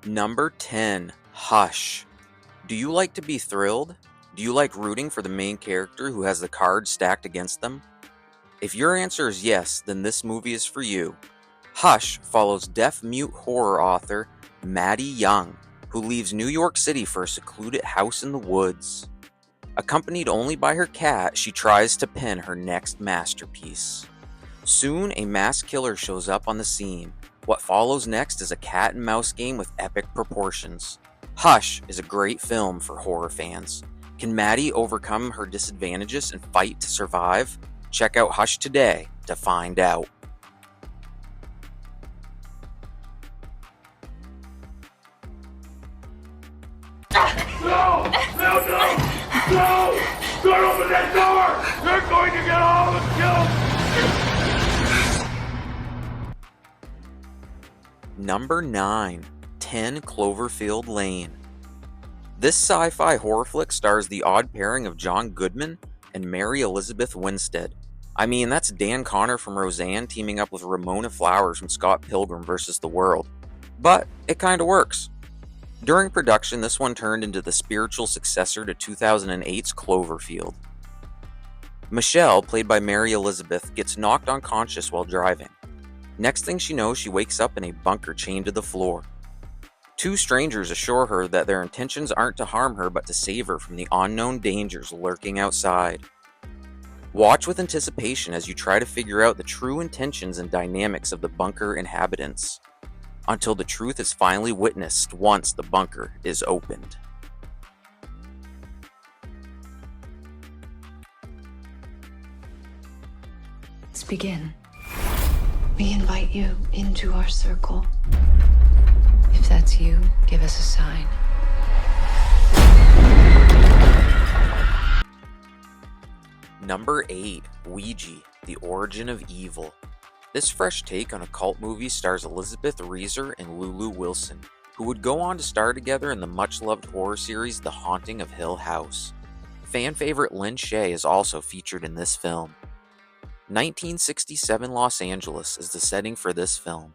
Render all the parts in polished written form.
Number 10, Hush. Do you like to be thrilled? Do you like rooting for the main character who has the cards stacked against them? If your answer is yes, then this movie is for you. Hush follows deaf-mute horror author Maddie Young, who leaves New York City for a secluded house in the woods. Accompanied only by her cat, she tries to pen her next masterpiece. Soon, a masked killer shows up on the scene. What follows next is a cat and mouse game with epic proportions. Hush is a great film for horror fans. Can Maddie overcome her disadvantages and fight to survive? Check out Hush today to find out. No! No! No! No! Don't open that door! They're going to get all of us killed! Number 9, 10 Cloverfield Lane. This sci-fi horror flick stars the odd pairing of John Goodman and Mary Elizabeth Winstead. I mean, that's Dan Connor from Roseanne teaming up with Ramona Flowers from Scott Pilgrim vs. the World. But it kinda works. During production, this one turned into the spiritual successor to 2008's Cloverfield. Michelle, played by Mary Elizabeth, gets knocked unconscious while driving. Next thing she knows, she wakes up in a bunker chained to the floor. Two strangers assure her that their intentions aren't to harm her but to save her from the unknown dangers lurking outside. Watch with anticipation as you try to figure out the true intentions and dynamics of the bunker inhabitants, until the truth is finally witnessed once the bunker is opened. Let's begin. We invite you into our circle. If that's you, give us a sign. Number 8, Ouija, The Origin of Evil. This fresh take on a cult movie stars Elizabeth Reeser and Lulu Wilson, who would go on to star together in the much-loved horror series The Haunting of Hill House. Fan favorite Lynn Shay is also featured in this film. 1967 Los Angeles is the setting for this film.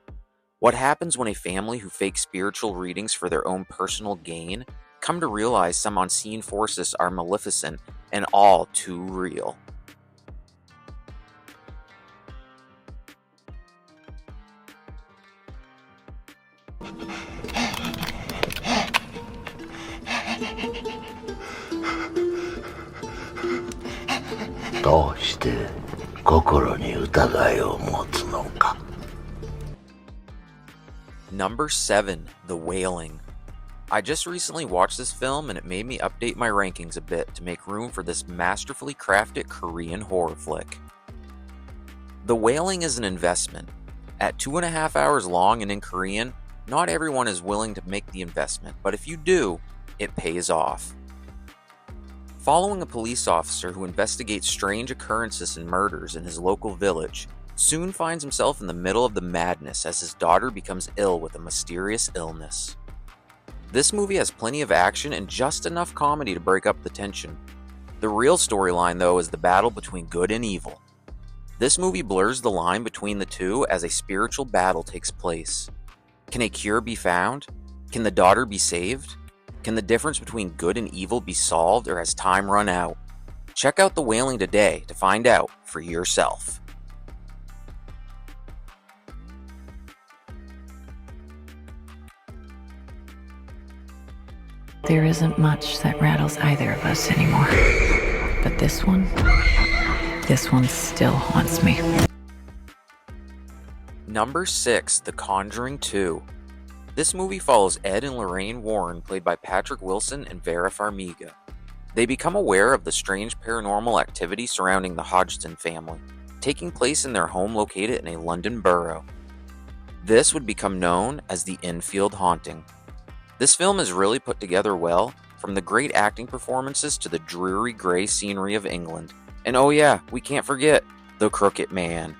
What happens when a family who fake spiritual readings for their own personal gain come to realize some unseen forces are maleficent and all too real? Number 7, The Wailing. I just recently watched this film and it made me update my rankings a bit to make room for this masterfully crafted Korean horror flick. The Wailing is an investment. At 2.5 hours long and in Korean, not everyone is willing to make the investment, but if you do, it pays off. Following a police officer who investigates strange occurrences and murders in his local village, soon finds himself in the middle of the madness as his daughter becomes ill with a mysterious illness. This movie has plenty of action and just enough comedy to break up the tension. The real storyline, though, is the battle between good and evil. This movie blurs the line between the two as a spiritual battle takes place. Can a cure be found? Can the daughter be saved? Can the difference between good and evil be solved, or has time run out? Check out The Wailing today to find out for yourself. There isn't much that rattles either of us anymore. But this one still haunts me. Number 6, The Conjuring 2. This movie follows Ed and Lorraine Warren, played by Patrick Wilson and Vera Farmiga. They become aware of the strange paranormal activity surrounding the Hodgson family, taking place in their home located in a London borough. This would become known as the Enfield Haunting. This film is really put together well, from the great acting performances to the dreary grey scenery of England. And oh yeah, we can't forget the Crooked Man.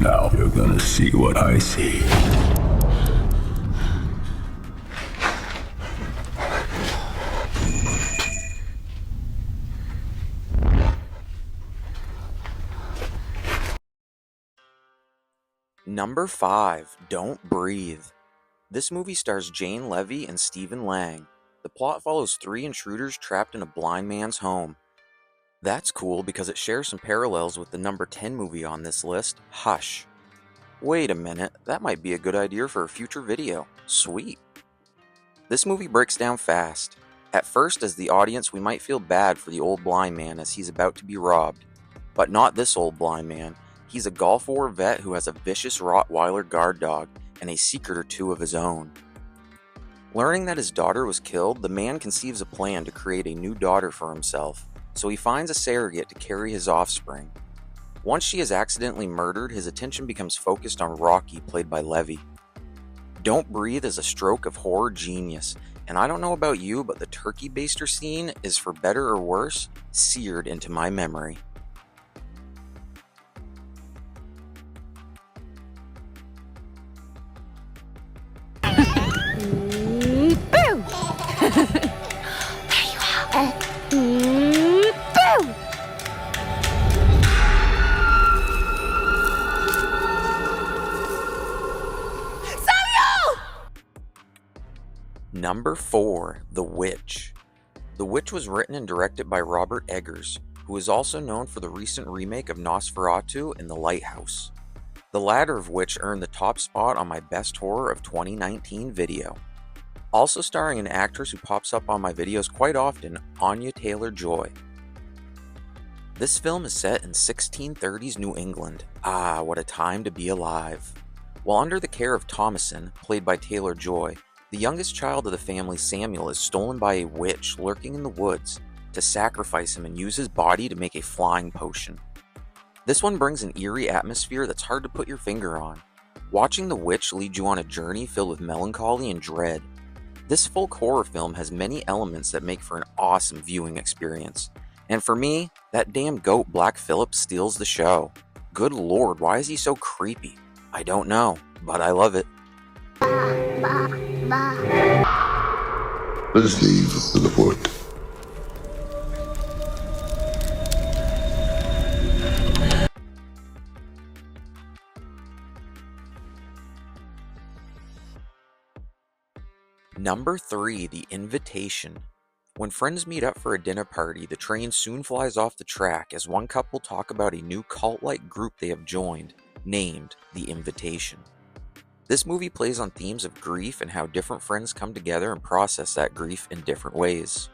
Now you're gonna see what I see. Number 5, Don't Breathe. This movie stars Jane Levy and Stephen Lang. The plot follows 3 intruders trapped in a blind man's home. That's cool because it shares some parallels with the number 10 movie on this list, Hush. Wait a minute, that might be a good idea for a future video. Sweet. This movie breaks down fast. At first, as the audience, we might feel bad for the old blind man as he's about to be robbed. But not this old blind man. He's a Gulf War vet who has a vicious Rottweiler guard dog and a secret or two of his own. Learning that his daughter was killed, the man conceives a plan to create a new daughter for himself, so he finds a surrogate to carry his offspring. Once she is accidentally murdered, his attention becomes focused on Rocky, played by Levy. Don't Breathe is a stroke of horror genius, and I don't know about you, but the turkey baster scene is, for better or worse, seared into my memory. Boo! There you are. Boo! Number 4, The Witch. The Witch was written and directed by Robert Eggers, who is also known for the recent remake of Nosferatu and The Lighthouse, the latter of which earned the top spot on my Best Horror of 2019 video. Also starring an actress who pops up on my videos quite often, Anya Taylor-Joy. This film is set in 1630s New England. Ah, what a time to be alive. While under the care of Thomasin, played by Taylor-Joy, the youngest child of the family, Samuel, is stolen by a witch lurking in the woods to sacrifice him and use his body to make a flying potion. This one brings an eerie atmosphere that's hard to put your finger on. Watching the witch lead you on a journey filled with melancholy and dread. This folk horror film has many elements that make for an awesome viewing experience. And for me, that damn goat Black Phillip steals the show. Good lord, why is he so creepy? I don't know, but I love it. Let's leave the wood. Number 3, The Invitation. When friends meet up for a dinner party, the train soon flies off the track as one couple talk about a new cult-like group they have joined, named The Invitation. This movie plays on themes of grief and how different friends come together and process that grief in different ways.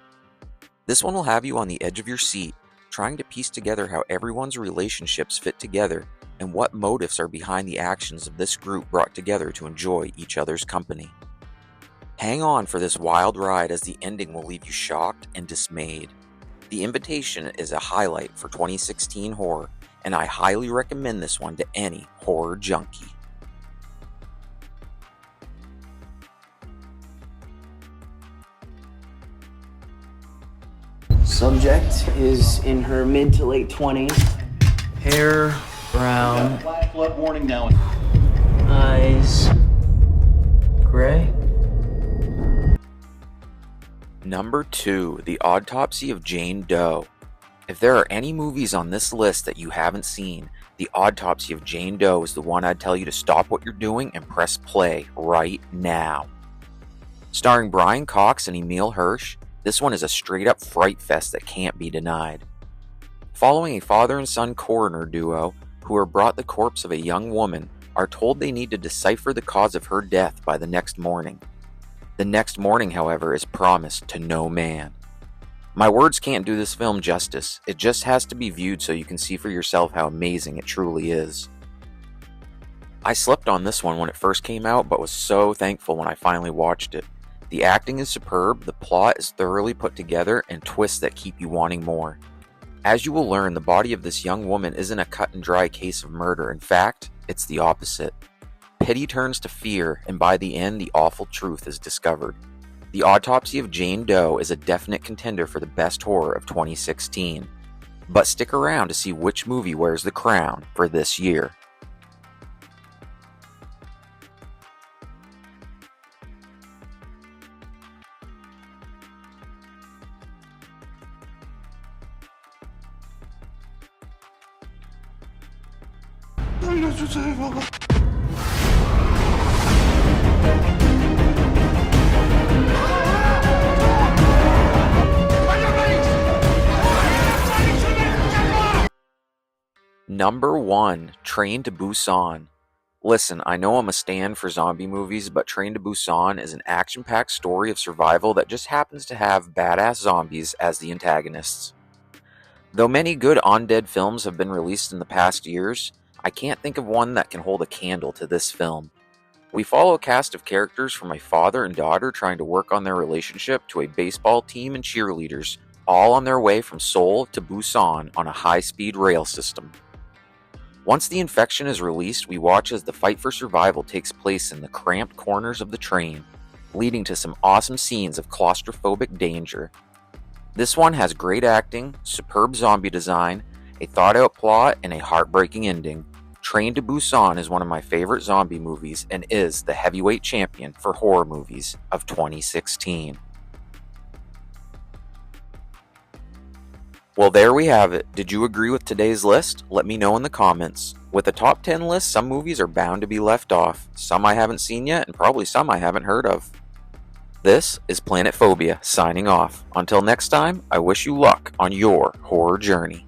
This one will have you on the edge of your seat, trying to piece together how everyone's relationships fit together and what motives are behind the actions of this group brought together to enjoy each other's company. Hang on for this wild ride as the ending will leave you shocked and dismayed. The Invitation is a highlight for 2016 horror, and I highly recommend this one to any horror junkie. Subject is in her mid to late 20s. Hair brown. Flash flood warning now. Eyes gray. Number 2, The Autopsy of Jane Doe. If there are any movies on this list that you haven't seen, The Autopsy of Jane Doe is the one I'd tell you to stop what you're doing and press play right now. Starring Brian Cox and Emile Hirsch, this one is a straight-up fright fest that can't be denied. Following a father and son coroner duo who are brought the corpse of a young woman, are told they need to decipher the cause of her death by the next morning. The next morning, however, is promised to no man. My words can't do this film justice. It just has to be viewed so you can see for yourself how amazing it truly is. I slept on this one when it first came out, but was so thankful when I finally watched it. The acting is superb, the plot is thoroughly put together, and twists that keep you wanting more. As you will learn, the body of this young woman isn't a cut and dry case of murder. In fact, it's the opposite. Pity turns to fear, and by the end, the awful truth is discovered. The Autopsy of Jane Doe is a definite contender for the best horror of 2016. But stick around to see which movie wears the crown for this year. Number 1, Train to Busan. Listen, I know I'm a stand for zombie movies, but Train to Busan is an action-packed story of survival that just happens to have badass zombies as the antagonists. Though many good undead films have been released in the past years, I can't think of one that can hold a candle to this film. We follow a cast of characters from a father and daughter trying to work on their relationship to a baseball team and cheerleaders, all on their way from Seoul to Busan on a high-speed rail system. Once the infection is released, we watch as the fight for survival takes place in the cramped corners of the train, leading to some awesome scenes of claustrophobic danger. This one has great acting, superb zombie design, a thought-out plot, and a heartbreaking ending. Train to Busan is one of my favorite zombie movies and is the heavyweight champion for horror movies of 2016. Well, there we have it. Did you agree with today's list? Let me know in the comments. With a top 10 list, some movies are bound to be left off. Some I haven't seen yet, and probably some I haven't heard of. This is Planet Phobia signing off. Until next time, I wish you luck on your horror journey.